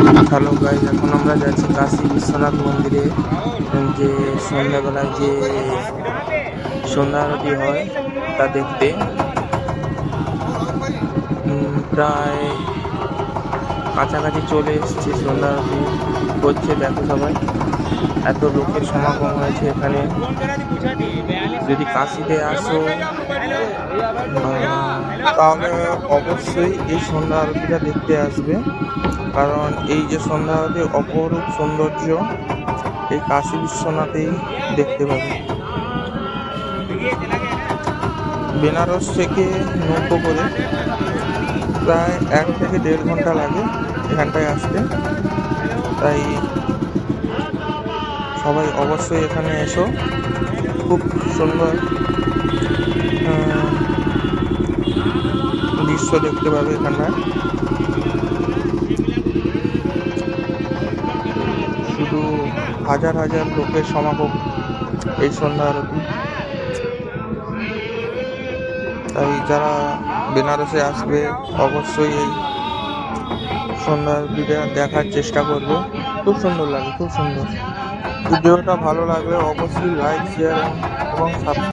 Hello guys, এখন আমরা যাচ্ছি কাশী বিশ্বনাথ মন্দিরে। যে সন্ধ্যাবেলায় যে সন্ধ্যা আরতি হয় তা দেখতে। প্রায় কাছাকাছি চলে এসেছি। সন্ধ্যা আরতি হচ্ছে, দেখো সবাই এত লোকের সমাগম হয়েছে এখানে। যদি কাশীতে আসো তাহলে অবশ্যই এই সন্ধ্যা আরতিটা দেখতে আসবে, কারণ এই যে সন্ধ্যা আরতি অপরূপ সৌন্দর্য এই কাশী বিশ্বনাথেই দেখতে পাবে। বেনারস থেকে নৌকো করে প্রায় 1 থেকে 1.5 ঘন্টা লাগে এখানটায় আসতে। তাই সবাই অবশ্যই এখানে এসো, খুব সুন্দর দৃশ্য দেখতে পাবে এখানটায়। শুধু হাজার হাজার লোকের সমাগম এই সন্ধ্যা আরতি। তাই যারা বেনারসে আসবে অবশ্যই এই সন্ধ্যা আরতিটা দেখার চেষ্টা করবে। খুব সুন্দর লাগে, খুব সুন্দর। ভিডিওটা ভালো লাগলে অবশ্যই লাইক, শেয়ার এবং সাবস্ক্রাইব।